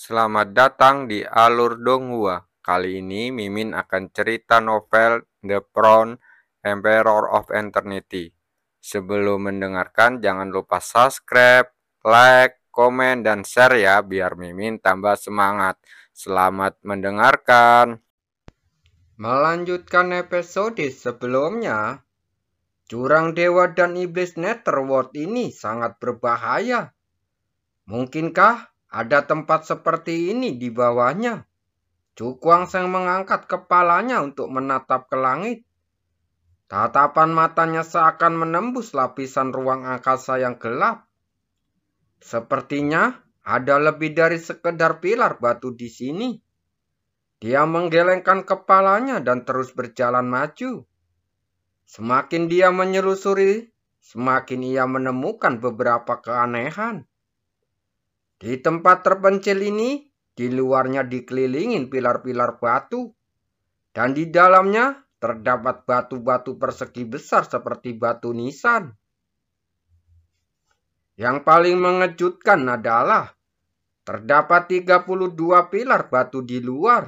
Selamat datang di Alur Donghua. Kali ini Mimin akan cerita novel The Crown, Emperor of Eternity. Sebelum mendengarkan, jangan lupa subscribe, like, komen, dan share ya, biar Mimin tambah semangat. Selamat mendengarkan. Melanjutkan episode sebelumnya, jurang dewa dan iblis Netherworld ini sangat berbahaya. Mungkinkah ada tempat seperti ini di bawahnya? Cukuangseng mengangkat kepalanya untuk menatap ke langit. Tatapan matanya seakan menembus lapisan ruang angkasa yang gelap. Sepertinya ada lebih dari sekedar pilar batu di sini. Dia menggelengkan kepalanya dan terus berjalan maju. Semakin dia menyelusuri, semakin ia menemukan beberapa keanehan. Di tempat terpencil ini, di luarnya dikelilingin pilar-pilar batu, dan di dalamnya terdapat batu-batu persegi besar seperti batu nisan. Yang paling mengejutkan adalah terdapat 32 pilar batu di luar,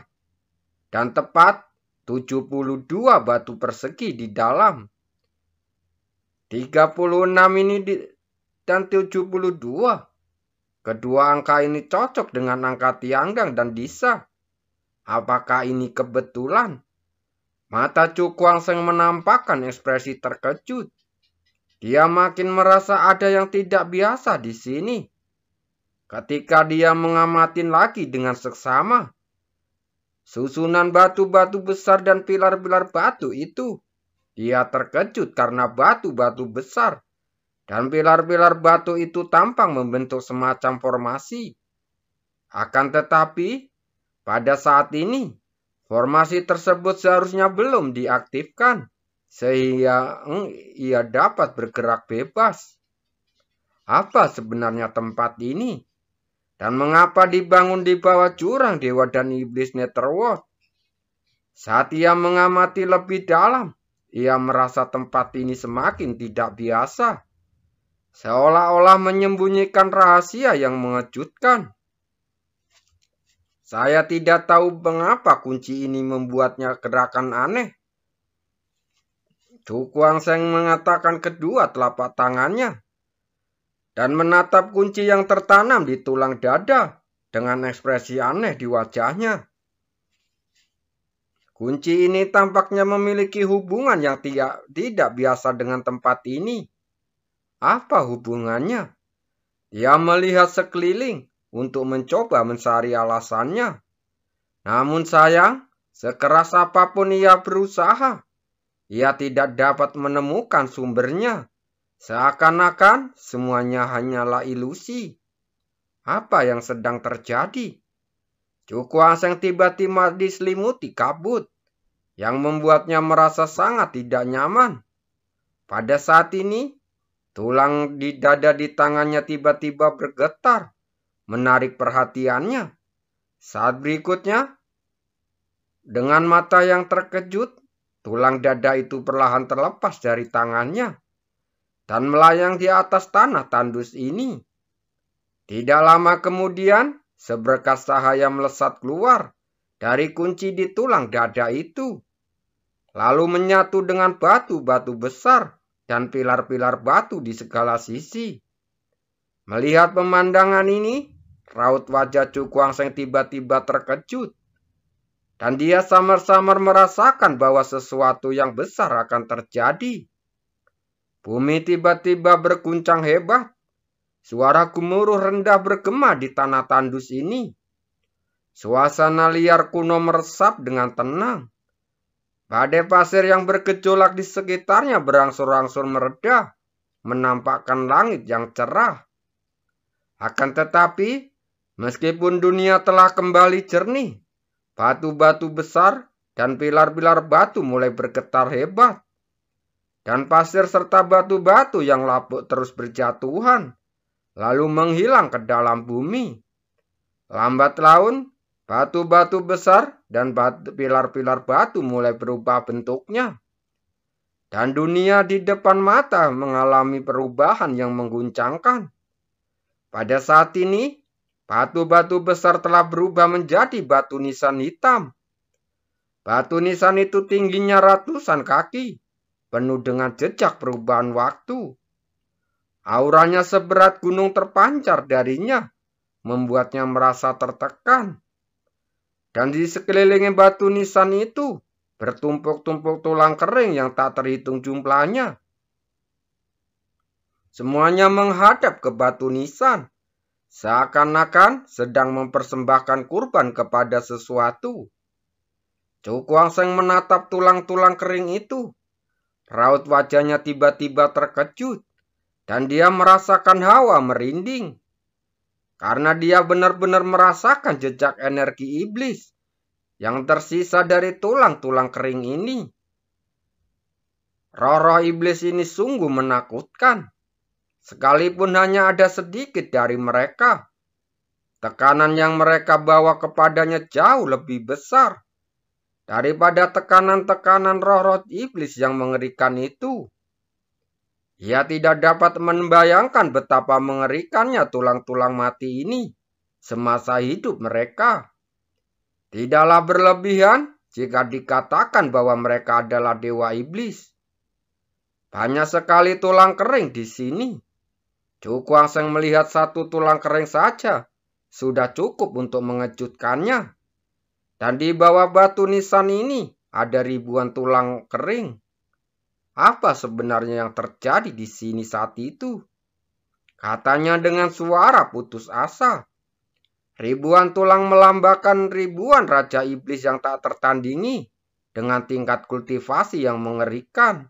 dan tepat 72 batu persegi di dalam. 36 ini dan 72. Kedua angka ini cocok dengan angka Tianggang dan Disa. Apakah ini kebetulan? Mata Cukuangseng menampakkan ekspresi terkejut. Dia makin merasa ada yang tidak biasa di sini. Ketika dia mengamatin lagi dengan seksama, susunan batu-batu besar dan pilar-pilar batu itu, dia terkejut karena batu-batu besar dan pilar-pilar batu itu tampak membentuk semacam formasi. Akan tetapi, pada saat ini, formasi tersebut seharusnya belum diaktifkan, sehingga ia dapat bergerak bebas. Apa sebenarnya tempat ini? Dan mengapa dibangun di bawah jurang dewa dan iblis Netherworld? Saat ia mengamati lebih dalam, ia merasa tempat ini semakin tidak biasa. Seolah-olah menyembunyikan rahasia yang mengejutkan. Saya tidak tahu mengapa kunci ini membuatnya gerakan aneh. Cukuangseng mengatakan kedua telapak tangannya dan menatap kunci yang tertanam di tulang dada dengan ekspresi aneh di wajahnya. Kunci ini tampaknya memiliki hubungan yang tidak biasa dengan tempat ini. Apa hubungannya? Dia melihat sekeliling untuk mencoba mencari alasannya. Namun sayang, sekeras apapun ia berusaha, ia tidak dapat menemukan sumbernya. Seakan-akan semuanya hanyalah ilusi. Apa yang sedang terjadi? Cukuangseng tiba-tiba diselimuti kabut yang membuatnya merasa sangat tidak nyaman. Pada saat ini, tulang di dada di tangannya tiba-tiba bergetar, menarik perhatiannya. Saat berikutnya, dengan mata yang terkejut, tulang dada itu perlahan terlepas dari tangannya dan melayang di atas tanah tandus ini. Tidak lama kemudian, seberkas cahaya melesat keluar dari kunci di tulang dada itu, lalu menyatu dengan batu-batu besar dan pilar-pilar batu di segala sisi. Melihat pemandangan ini, raut wajah Cukuangseng tiba-tiba terkejut. Dan dia samar-samar merasakan bahwa sesuatu yang besar akan terjadi. Bumi tiba-tiba berguncang hebat. Suara gemuruh rendah bergema di tanah tandus ini. Suasana liar kuno meresap dengan tenang. Badai pasir yang bergejolak di sekitarnya berangsur-angsur mereda, menampakkan langit yang cerah. Akan tetapi, meskipun dunia telah kembali jernih, batu-batu besar dan pilar-pilar batu mulai bergetar hebat. Dan pasir serta batu-batu yang lapuk terus berjatuhan, lalu menghilang ke dalam bumi. Lambat laun, batu-batu besar dan pilar-pilar batu mulai berubah bentuknya. Dan dunia di depan mata mengalami perubahan yang mengguncangkan. Pada saat ini, batu-batu besar telah berubah menjadi batu nisan hitam. Batu nisan itu tingginya ratusan kaki, penuh dengan jejak perubahan waktu. Auranya seberat gunung terpancar darinya, membuatnya merasa tertekan. Dan di sekeliling batu nisan itu, bertumpuk-tumpuk tulang kering yang tak terhitung jumlahnya. Semuanya menghadap ke batu nisan, seakan-akan sedang mempersembahkan kurban kepada sesuatu. Cukuangseng menatap tulang-tulang kering itu. Raut wajahnya tiba-tiba terkejut, dan dia merasakan hawa merinding. Karena dia benar-benar merasakan jejak energi iblis yang tersisa dari tulang-tulang kering ini. Roh-roh iblis ini sungguh menakutkan. Sekalipun hanya ada sedikit dari mereka, tekanan yang mereka bawa kepadanya jauh lebih besar daripada tekanan-tekanan roh-roh iblis yang mengerikan itu. Ia tidak dapat membayangkan betapa mengerikannya tulang-tulang mati ini semasa hidup mereka. Tidaklah berlebihan jika dikatakan bahwa mereka adalah dewa iblis. Banyak sekali tulang kering di sini. Cukuangseng melihat satu tulang kering saja sudah cukup untuk mengejutkannya. Dan di bawah batu nisan ini ada ribuan tulang kering. Apa sebenarnya yang terjadi di sini saat itu? Katanya dengan suara putus asa. Ribuan tulang melambangkan ribuan raja iblis yang tak tertandingi dengan tingkat kultivasi yang mengerikan.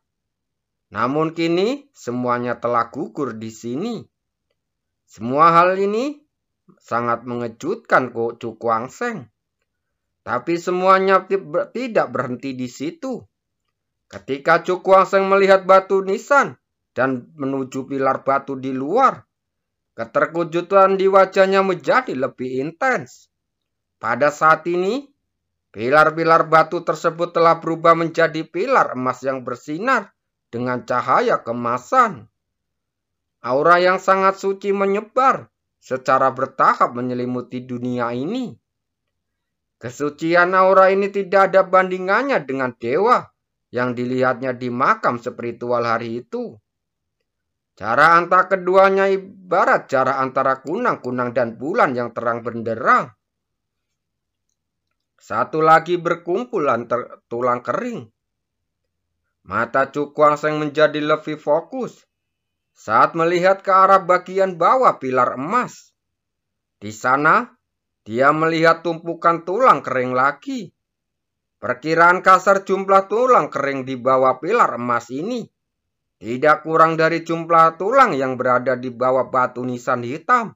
Namun kini semuanya telah gugur di sini. Semua hal ini sangat mengejutkan Cukuangseng. Tapi semuanya tidak berhenti di situ. Ketika Cukuangseng melihat batu nisan dan menuju pilar batu di luar, keterkejutan di wajahnya menjadi lebih intens. Pada saat ini, pilar-pilar batu tersebut telah berubah menjadi pilar emas yang bersinar dengan cahaya kemasan. Aura yang sangat suci menyebar secara bertahap menyelimuti dunia ini. Kesucian aura ini tidak ada bandingannya dengan dewa yang dilihatnya di makam spiritual hari itu. Jarak antara keduanya ibarat jarak antara kunang-kunang dan bulan yang terang benderang. Satu lagi berkumpulan tulang kering. Mata Cukuangseng menjadi lebih fokus saat melihat ke arah bagian bawah pilar emas. Di sana, dia melihat tumpukan tulang kering lagi. Perkiraan kasar jumlah tulang kering di bawah pilar emas ini tidak kurang dari jumlah tulang yang berada di bawah batu nisan hitam.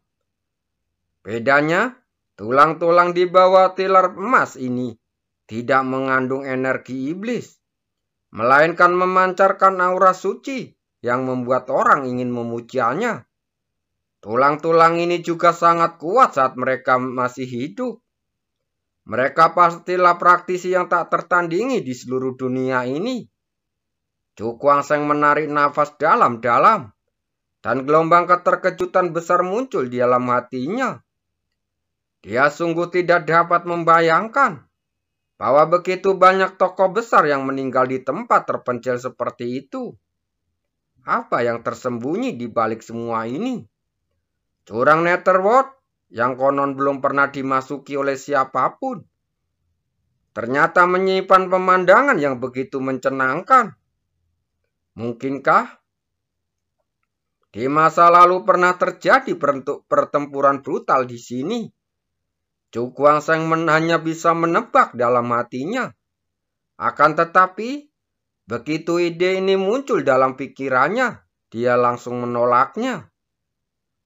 Bedanya, tulang-tulang di bawah pilar emas ini tidak mengandung energi iblis, melainkan memancarkan aura suci yang membuat orang ingin memujianya. Tulang-tulang ini juga sangat kuat saat mereka masih hidup. Mereka pastilah praktisi yang tak tertandingi di seluruh dunia ini. Cukuangseng menarik nafas dalam-dalam, dan gelombang keterkejutan besar muncul di dalam hatinya. Dia sungguh tidak dapat membayangkan bahwa begitu banyak tokoh besar yang meninggal di tempat terpencil seperti itu. Apa yang tersembunyi di balik semua ini? Jurang Netherworld yang konon belum pernah dimasuki oleh siapapun, ternyata menyimpan pemandangan yang begitu mencenangkan. Mungkinkah di masa lalu pernah terjadi pertempuran brutal di sini? Cukuangseng hanya bisa menebak dalam hatinya. Akan tetapi, begitu ide ini muncul dalam pikirannya, dia langsung menolaknya.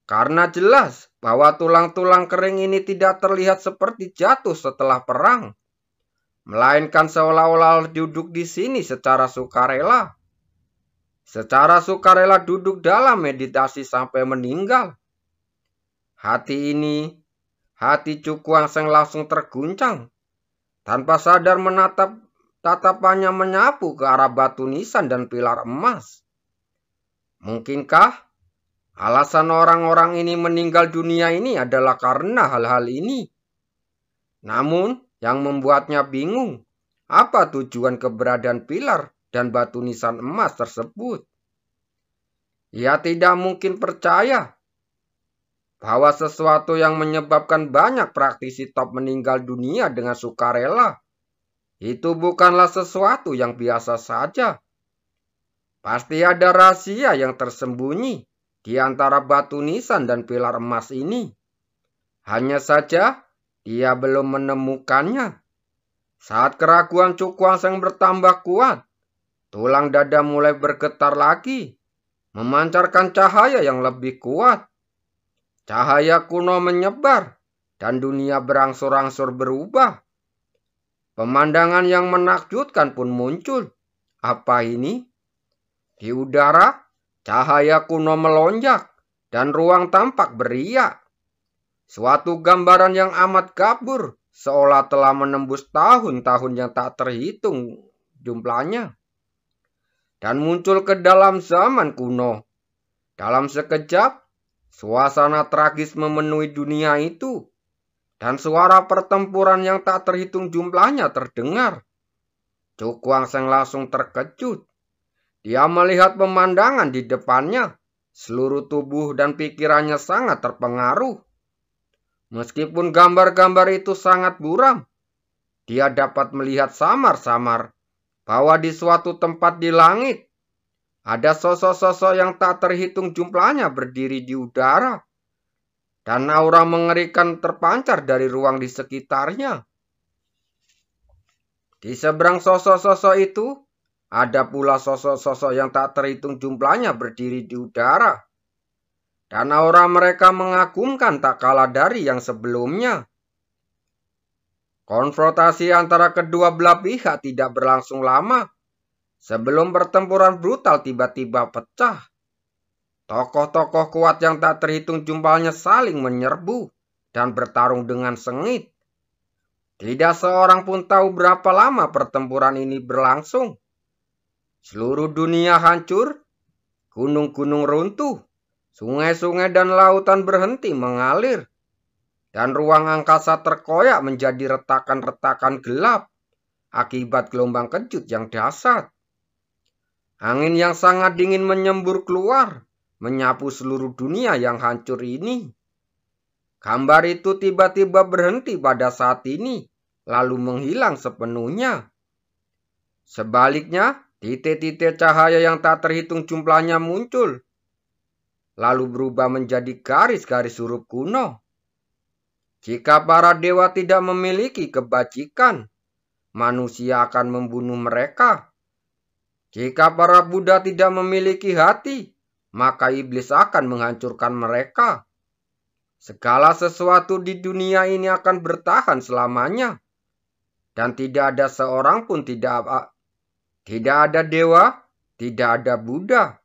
Karena jelas bahwa tulang-tulang kering ini tidak terlihat seperti jatuh setelah perang, melainkan seolah-olah duduk di sini secara sukarela. Secara sukarela duduk dalam meditasi sampai meninggal. Hati Cukuangseng langsung terguncang. Tanpa sadar menatap tatapannya menyapu ke arah batu nisan dan pilar emas. Mungkinkah Alasan orang-orang ini meninggal dunia ini adalah karena hal-hal ini. Namun, yang membuatnya bingung, apa tujuan keberadaan pilar dan batu nisan emas tersebut? Ia tidak mungkin percaya bahwa sesuatu yang menyebabkan banyak praktisi top meninggal dunia dengan sukarela itu bukanlah sesuatu yang biasa saja. Pasti ada rahasia yang tersembunyi di antara batu nisan dan pilar emas ini. Hanya saja dia belum menemukannya. Saat keraguan Cukuangseng bertambah kuat, tulang dada mulai bergetar lagi, memancarkan cahaya yang lebih kuat. Cahaya kuno menyebar, dan dunia berangsur-angsur berubah. Pemandangan yang menakjubkan pun muncul. Apa ini? Di udara, cahaya kuno melonjak, dan ruang tampak beriak. Suatu gambaran yang amat kabur, seolah telah menembus tahun-tahun yang tak terhitung jumlahnya. Dan muncul ke dalam zaman kuno. Dalam sekejap, suasana tragis memenuhi dunia itu. Dan suara pertempuran yang tak terhitung jumlahnya terdengar. Cukuangseng langsung terkejut. Dia melihat pemandangan di depannya. Seluruh tubuh dan pikirannya sangat terpengaruh. Meskipun gambar-gambar itu sangat buram, dia dapat melihat samar-samar bahwa di suatu tempat di langit ada sosok-sosok yang tak terhitung jumlahnya berdiri di udara. Dan aura mengerikan terpancar dari ruang di sekitarnya. Di seberang sosok-sosok itu, ada pula sosok-sosok yang tak terhitung jumlahnya berdiri di udara. Dan aura mereka mengagumkan tak kalah dari yang sebelumnya. Konfrontasi antara kedua belah pihak tidak berlangsung lama. Sebelum pertempuran brutal tiba-tiba pecah. Tokoh-tokoh kuat yang tak terhitung jumlahnya saling menyerbu dan bertarung dengan sengit. Tidak seorang pun tahu berapa lama pertempuran ini berlangsung. Seluruh dunia hancur, gunung-gunung runtuh, sungai-sungai dan lautan berhenti mengalir, dan ruang angkasa terkoyak menjadi retakan-retakan gelap akibat gelombang kejut yang dahsyat. Angin yang sangat dingin menyembur keluar, menyapu seluruh dunia yang hancur ini. Gambar itu tiba-tiba berhenti pada saat ini, lalu menghilang sepenuhnya. Sebaliknya, titik-titik cahaya yang tak terhitung jumlahnya muncul, lalu berubah menjadi garis-garis huruf kuno. Jika para dewa tidak memiliki kebajikan, manusia akan membunuh mereka. Jika para Buddha tidak memiliki hati, maka iblis akan menghancurkan mereka. Segala sesuatu di dunia ini akan bertahan selamanya. Dan tidak ada seorang pun tidak ada dewa, tidak ada Buddha.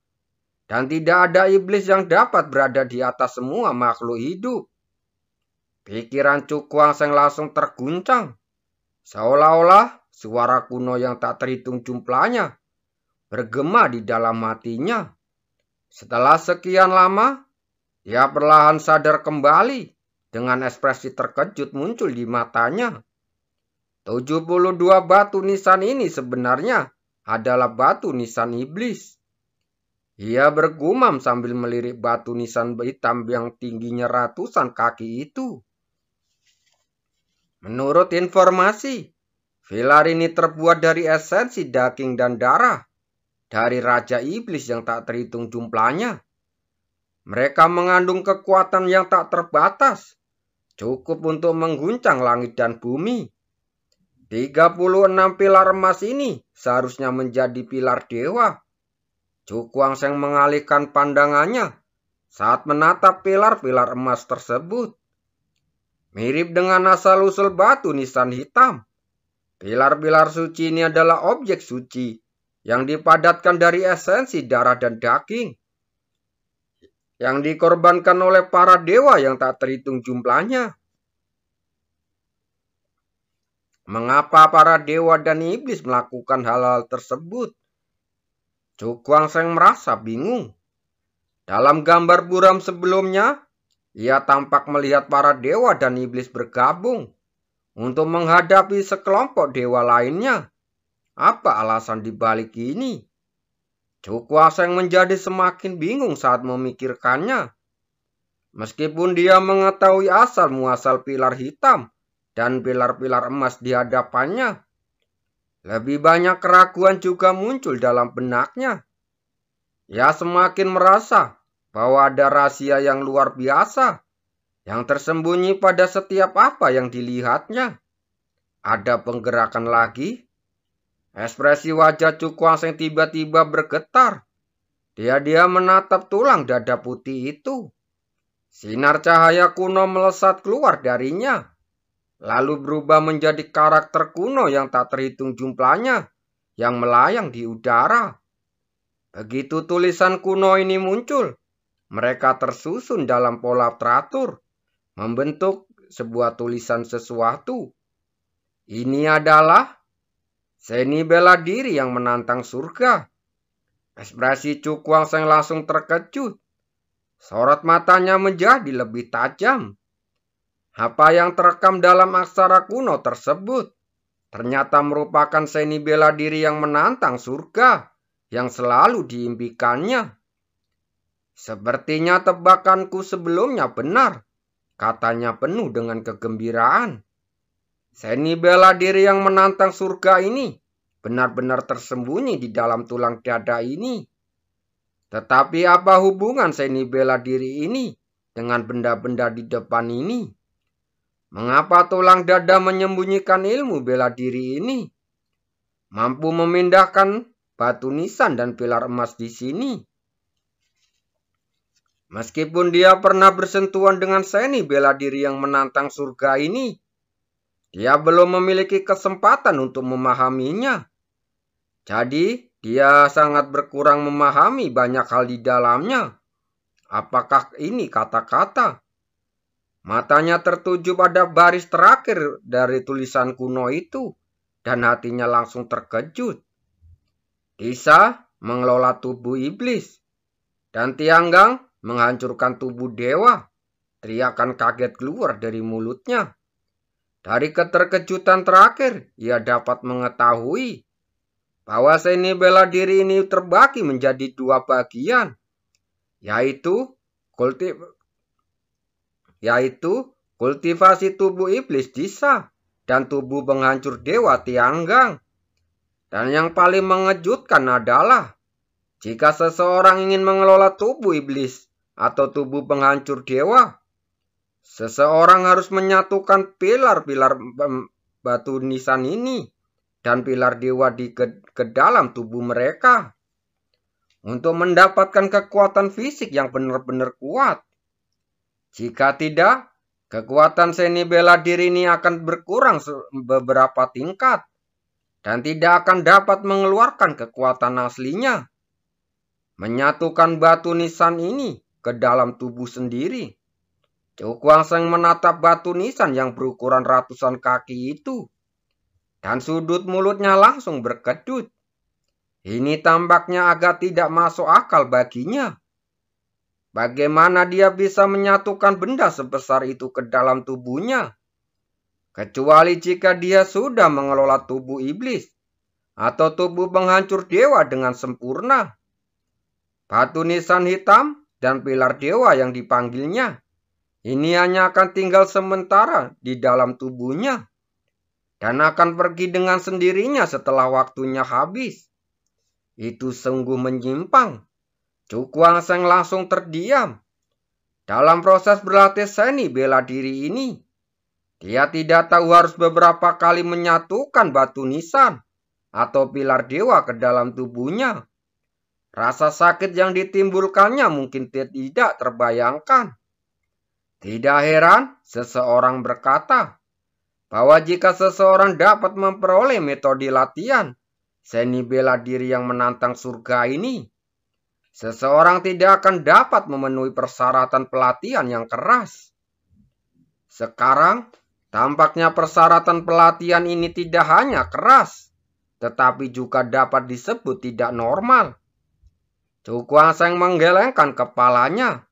Dan tidak ada iblis yang dapat berada di atas semua makhluk hidup. Pikiran Cukuangseng langsung terguncang. Seolah-olah suara kuno yang tak terhitung jumlahnya bergema di dalam hatinya. Setelah sekian lama, dia perlahan sadar kembali dengan ekspresi terkejut muncul di matanya. 72 batu nisan ini sebenarnya adalah batu nisan iblis. Ia bergumam sambil melirik batu nisan hitam yang tingginya ratusan kaki itu. Menurut informasi, pilar ini terbuat dari esensi daging dan darah dari Raja Iblis yang tak terhitung jumlahnya. Mereka mengandung kekuatan yang tak terbatas, cukup untuk mengguncang langit dan bumi. 36 pilar emas ini seharusnya menjadi pilar dewa. Cukuangseng mengalihkan pandangannya saat menatap pilar-pilar emas tersebut. Mirip dengan asal-usul batu nisan hitam, pilar-pilar suci ini adalah objek suci yang dipadatkan dari esensi darah dan daging, yang dikorbankan oleh para dewa yang tak terhitung jumlahnya. Mengapa para dewa dan iblis melakukan hal-hal tersebut? Cukuangseng merasa bingung. Dalam gambar buram sebelumnya, ia tampak melihat para dewa dan iblis bergabung untuk menghadapi sekelompok dewa lainnya. Apa alasan dibalik ini? Chukwuaseng menjadi semakin bingung saat memikirkannya. Meskipun dia mengetahui asal-muasal pilar hitam dan pilar-pilar emas di hadapannya, lebih banyak keraguan juga muncul dalam benaknya. Ia semakin merasa bahwa ada rahasia yang luar biasa yang tersembunyi pada setiap apa yang dilihatnya. Ada penggerakan lagi. Ekspresi wajah Chukwuaseng tiba-tiba bergetar. Dia menatap tulang dada putih itu. Sinar cahaya kuno melesat keluar darinya, lalu berubah menjadi karakter kuno yang tak terhitung jumlahnya, yang melayang di udara. Begitu tulisan kuno ini muncul, mereka tersusun dalam pola teratur, membentuk sebuah tulisan sesuatu. Ini adalah seni bela diri yang menantang surga. Ekspresi Chukwuaseng langsung terkejut. Sorot matanya menjadi lebih tajam. Apa yang terekam dalam aksara kuno tersebut ternyata merupakan seni bela diri yang menantang surga yang selalu diimpikannya. Sepertinya tebakanku sebelumnya benar, katanya penuh dengan kegembiraan. Seni bela diri yang menantang surga ini benar-benar tersembunyi di dalam tulang dada ini. Tetapi apa hubungan seni bela diri ini dengan benda-benda di depan ini? Mengapa tulang dada menyembunyikan ilmu bela diri ini? Mampu memindahkan batu nisan dan pilar emas di sini. Meskipun dia pernah bersentuhan dengan seni bela diri yang menantang surga ini, dia belum memiliki kesempatan untuk memahaminya. Jadi, dia sangat berkurang memahami banyak hal di dalamnya. Apakah ini kata-kata? Matanya tertuju pada baris terakhir dari tulisan kuno itu, dan hatinya langsung terkejut. Bisa mengelola tubuh iblis, dan Tianggang menghancurkan tubuh dewa. Teriakan kaget keluar dari mulutnya. Dari keterkejutan terakhir, ia dapat mengetahui bahwa seni bela diri ini terbagi menjadi dua bagian, yaitu kultivasi tubuh iblis Disa dan tubuh penghancur dewa Tianggang. Dan yang paling mengejutkan adalah jika seseorang ingin mengelola tubuh iblis atau tubuh penghancur dewa, seseorang harus menyatukan pilar-pilar batu nisan ini dan pilar dewa ke dalam tubuh mereka untuk mendapatkan kekuatan fisik yang benar-benar kuat. Jika tidak, kekuatan seni bela diri ini akan berkurang beberapa tingkat dan tidak akan dapat mengeluarkan kekuatan aslinya. Menyatukan batu nisan ini ke dalam tubuh sendiri. Chukwuaseng menatap batu nisan yang berukuran ratusan kaki itu, dan sudut mulutnya langsung berkedut. Ini tampaknya agak tidak masuk akal baginya. Bagaimana dia bisa menyatukan benda sebesar itu ke dalam tubuhnya? Kecuali jika dia sudah mengelola tubuh iblis atau tubuh penghancur dewa dengan sempurna. Batu nisan hitam dan pilar dewa yang dipanggilnya, ini hanya akan tinggal sementara di dalam tubuhnya dan akan pergi dengan sendirinya setelah waktunya habis. Itu sungguh menyimpang. Chukwuaseng langsung terdiam. Dalam proses berlatih seni bela diri ini, dia tidak tahu harus beberapa kali menyatukan batu nisan atau pilar dewa ke dalam tubuhnya. Rasa sakit yang ditimbulkannya mungkin tidak terbayangkan. Tidak heran seseorang berkata bahwa jika seseorang dapat memperoleh metode latihan seni bela diri yang menantang surga ini, seseorang tidak akan dapat memenuhi persyaratan pelatihan yang keras. Sekarang, tampaknya persyaratan pelatihan ini tidak hanya keras, tetapi juga dapat disebut tidak normal. Cukuang Seng menggelengkan kepalanya.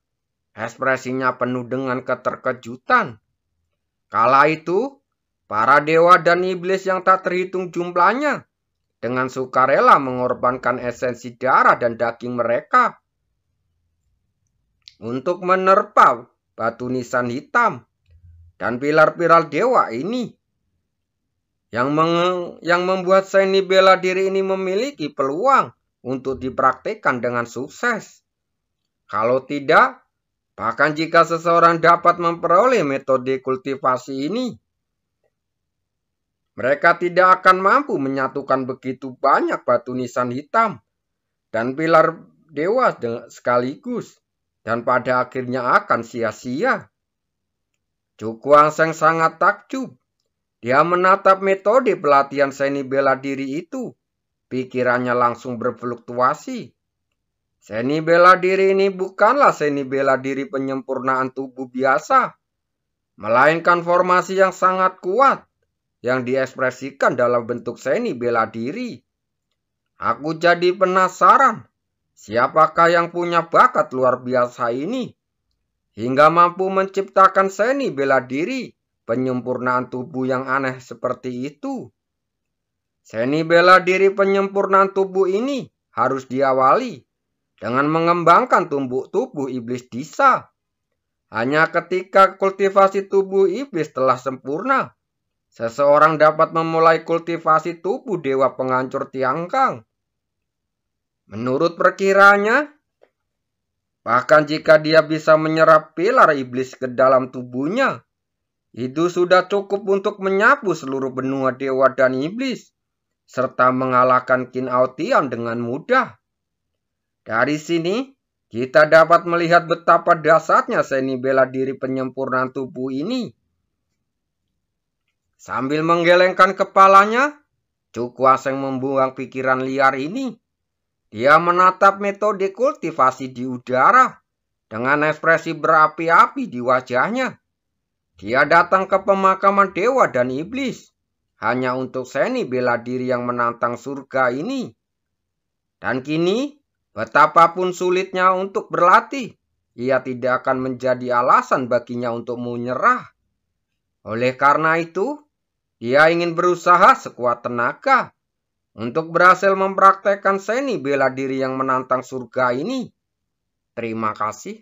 Ekspresinya penuh dengan keterkejutan. Kala itu, para dewa dan iblis yang tak terhitung jumlahnya dengan sukarela mengorbankan esensi darah dan daging mereka untuk menerpa batu nisan hitam dan pilar-pilar dewa ini yang membuat seni bela diri ini memiliki peluang untuk dipraktikkan dengan sukses. Kalau tidak, bahkan jika seseorang dapat memperoleh metode kultivasi ini, mereka tidak akan mampu menyatukan begitu banyak batu nisan hitam dan pilar dewa sekaligus, dan pada akhirnya akan sia-sia. Cukuang Seng sangat takjub. Dia menatap metode pelatihan seni bela diri itu. Pikirannya langsung berfluktuasi. Seni bela diri ini bukanlah seni bela diri penyempurnaan tubuh biasa, melainkan formasi yang sangat kuat yang diekspresikan dalam bentuk seni bela diri. Aku jadi penasaran, siapakah yang punya bakat luar biasa ini hingga mampu menciptakan seni bela diri penyempurnaan tubuh yang aneh seperti itu. Seni bela diri penyempurnaan tubuh ini harus diawali dengan mengembangkan tubuh iblis Disa. Hanya ketika kultivasi tubuh iblis telah sempurna, seseorang dapat memulai kultivasi tubuh dewa penghancur Tiangkang. Menurut perkiranya, bahkan jika dia bisa menyerap pilar iblis ke dalam tubuhnya, itu sudah cukup untuk menyapu seluruh benua dewa dan iblis, serta mengalahkan Qin Ao Tian dengan mudah. Dari sini, kita dapat melihat betapa dahsyatnya seni bela diri penyempurnaan tubuh ini. Sambil menggelengkan kepalanya, Cukuang Seng membuang pikiran liar ini. Dia menatap metode kultivasi di udara dengan ekspresi berapi-api di wajahnya. Dia datang ke pemakaman dewa dan iblis hanya untuk seni bela diri yang menantang surga ini. Dan kini, betapapun sulitnya untuk berlatih, ia tidak akan menjadi alasan baginya untuk menyerah. Oleh karena itu, dia ingin berusaha sekuat tenaga untuk berhasil mempraktekkan seni bela diri yang menantang surga ini. Terima kasih.